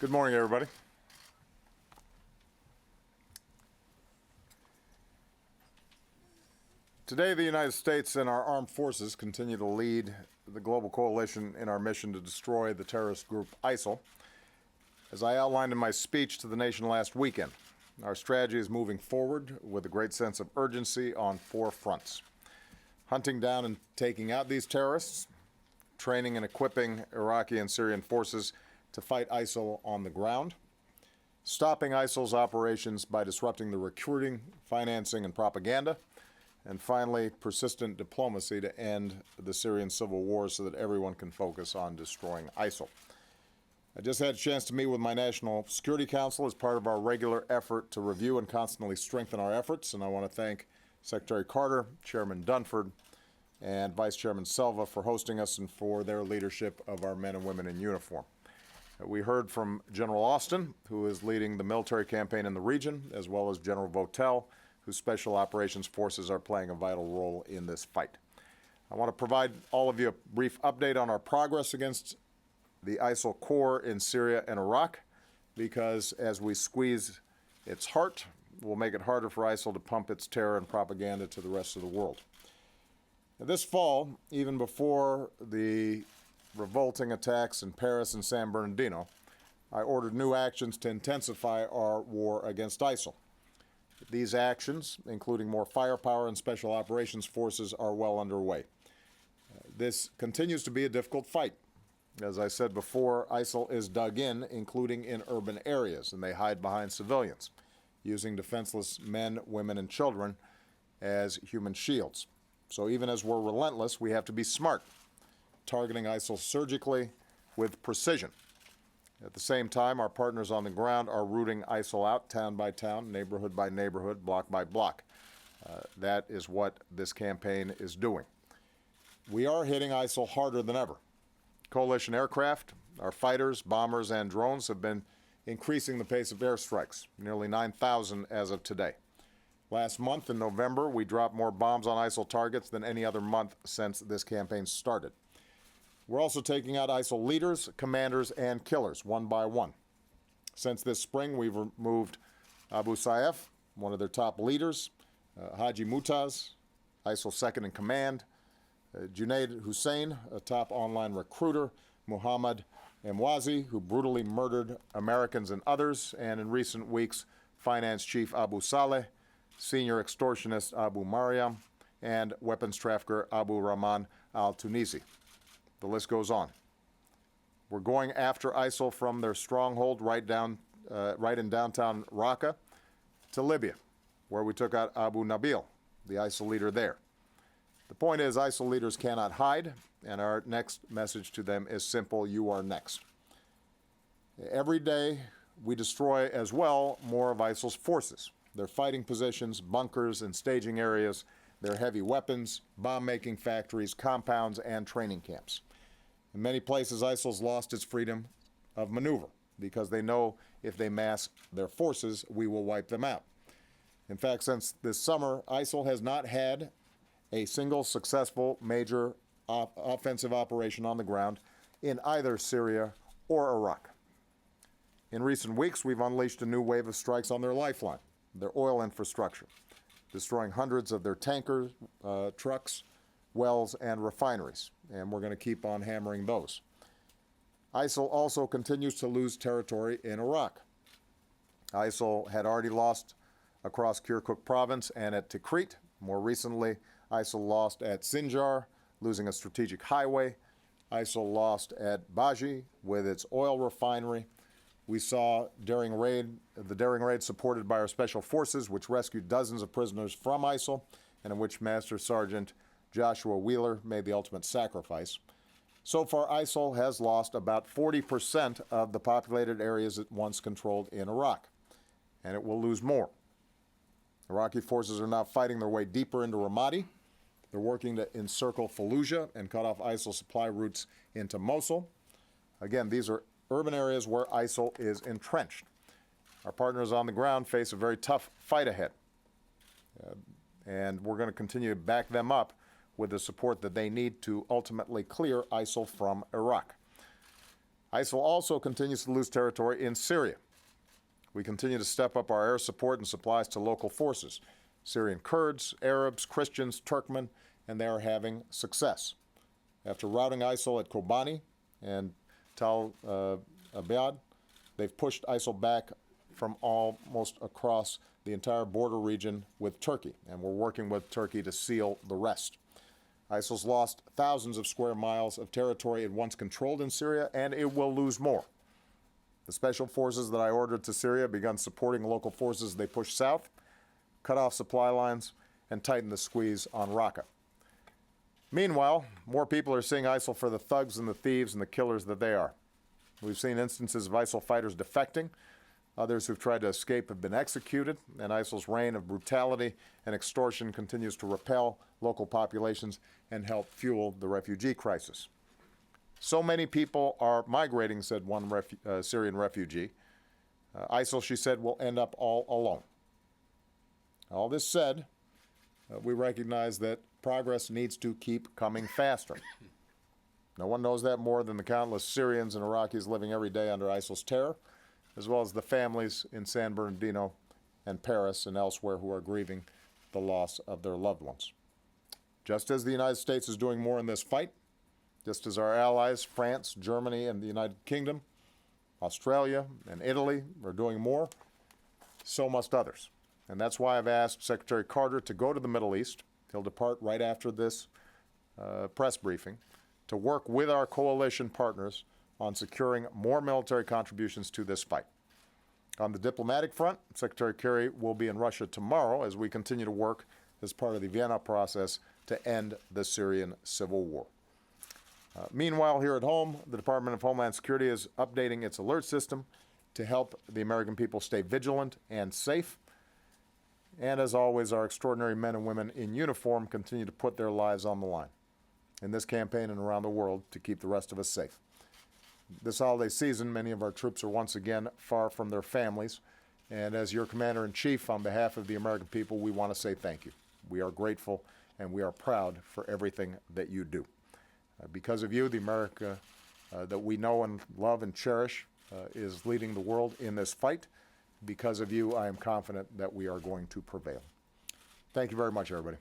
Good morning, everybody. Today, the United States and our armed forces continue to lead the global coalition in our mission to destroy the terrorist group ISIL. As I outlined in my speech to the nation last weekend, our strategy is moving forward with a great sense of urgency on 4 fronts: hunting down and taking out these terrorists, training and equipping Iraqi and Syrian forces to fight ISIL on the ground, stopping ISIL's operations by disrupting the recruiting, financing, and propaganda, and finally, persistent diplomacy to end the Syrian civil war so that everyone can focus on destroying ISIL. I just had a chance to meet with my National Security Council as part of our regular effort to review and constantly strengthen our efforts, and I want to thank Secretary Carter, Chairman Dunford, and Vice Chairman Selva for hosting us and for their leadership of our men and women in uniform. We heard from General Austin, who is leading the military campaign in the region, as well as General Votel, whose special operations forces are playing a vital role in this fight. I want to provide all of you a brief update on our progress against the ISIL core in Syria and Iraq, because as we squeeze its heart, we'll make it harder for ISIL to pump its terror and propaganda to the rest of the world. This fall, even before the revolting attacks in Paris and San Bernardino, I ordered new actions to intensify our war against ISIL. These actions, including more firepower and special operations forces, are well underway. This continues to be a difficult fight. As I said before, ISIL is dug in, including in urban areas, and they hide behind civilians, using defenseless men, women, and children as human shields. So even as we're relentless, we have to be smart, targeting ISIL surgically with precision. At the same time, our partners on the ground are rooting ISIL out town by town, neighborhood by neighborhood, block by block. That is what this campaign is doing. We are hitting ISIL harder than ever. Coalition aircraft, our fighters, bombers, and drones have been increasing the pace of airstrikes, nearly 9,000 as of today. Last month in November, we dropped more bombs on ISIL targets than any other month since this campaign started. We're also taking out ISIL leaders, commanders, and killers one by one. Since this spring, we've removed Abu Sayyaf, one of their top leaders, Haji Mutaz, ISIL's second in command, Junaid Hussein, a top online recruiter, Muhammad Emwazi, who brutally murdered Americans and others, and in recent weeks, finance chief Abu Saleh, senior extortionist Abu Mariam, and weapons trafficker Abu Rahman al-Tunisi. The list goes on. We're going after ISIL from their stronghold right in downtown Raqqa to Libya, where we took out Abu Nabil, the ISIL leader there. The point is, ISIL leaders cannot hide, and our next message to them is simple: you are next. Every day, we destroy as well more of ISIL's forces, their fighting positions, bunkers, and staging areas, their heavy weapons, bomb-making factories, compounds, and training camps. In many places, ISIL's lost its freedom of maneuver because they know if they mass their forces, we will wipe them out. In fact, since this summer, ISIL has not had a single successful major offensive operation on the ground in either Syria or Iraq. In recent weeks, we've unleashed a new wave of strikes on their lifeline, their oil infrastructure, destroying hundreds of their tankers, trucks, wells, and refineries, and we're going to keep on hammering those. ISIL also continues to lose territory in Iraq. ISIL had already lost across Kirkuk province and at Tikrit. More recently, ISIL lost at Sinjar, losing a strategic highway. ISIL lost at Baji with its oil refinery. We saw the daring raid supported by our special forces, which rescued dozens of prisoners from ISIL, and in which Master Sergeant Joshua Wheeler made the ultimate sacrifice. So far, ISIL has lost about 40% of the populated areas it once controlled in Iraq, and it will lose more. Iraqi forces are now fighting their way deeper into Ramadi. They're working to encircle Fallujah and cut off ISIL supply routes into Mosul. Again, these are urban areas where ISIL is entrenched. Our partners on the ground face a very tough fight ahead, and we're going to continue to back them up with the support that they need to ultimately clear ISIL from Iraq. ISIL also continues to lose territory in Syria. We continue to step up our air support and supplies to local forces, Syrian Kurds, Arabs, Christians, Turkmen, and they are having success. After routing ISIL at Kobani and Tal Abyad, they've pushed ISIL back from almost across the entire border region with Turkey, and we're working with Turkey to seal the rest. ISIL's lost thousands of square miles of territory it once controlled in Syria, and it will lose more. The special forces that I ordered to Syria begun supporting local forces they push south, cut off supply lines, and tighten the squeeze on Raqqa. Meanwhile, more people are seeing ISIL for the thugs and the thieves and the killers that they are. We've seen instances of ISIL fighters defecting. Others who've tried to escape have been executed, and ISIL's reign of brutality and extortion continues to repel local populations and help fuel the refugee crisis. So many people are migrating, said one Syrian refugee. ISIL, she said, will end up all alone. All this said, we recognize that progress needs to keep coming faster. No one knows that more than the countless Syrians and Iraqis living every day under ISIL's terror, as well as the families in San Bernardino and Paris and elsewhere who are grieving the loss of their loved ones. Just as the United States is doing more in this fight, just as our allies, France, Germany, and the United Kingdom, Australia, and Italy are doing more, so must others. And that's why I've asked Secretary Carter to go to the Middle East. He'll depart right after this press briefing to work with our coalition partners on securing more military contributions to this fight. On the diplomatic front, Secretary Kerry will be in Russia tomorrow as we continue to work as part of the Vienna process to end the Syrian civil war. Meanwhile, here at home, the Department of Homeland Security is updating its alert system to help the American people stay vigilant and safe. And as always, our extraordinary men and women in uniform continue to put their lives on the line in this campaign and around the world to keep the rest of us safe. This holiday season, many of our troops are once again far from their families. And as your Commander-in-Chief, on behalf of the American people, we want to say thank you. We are grateful and we are proud for everything that you do. Because of you, the America that we know and love and cherish is leading the world in this fight. Because of you, I am confident that we are going to prevail. Thank you very much, everybody.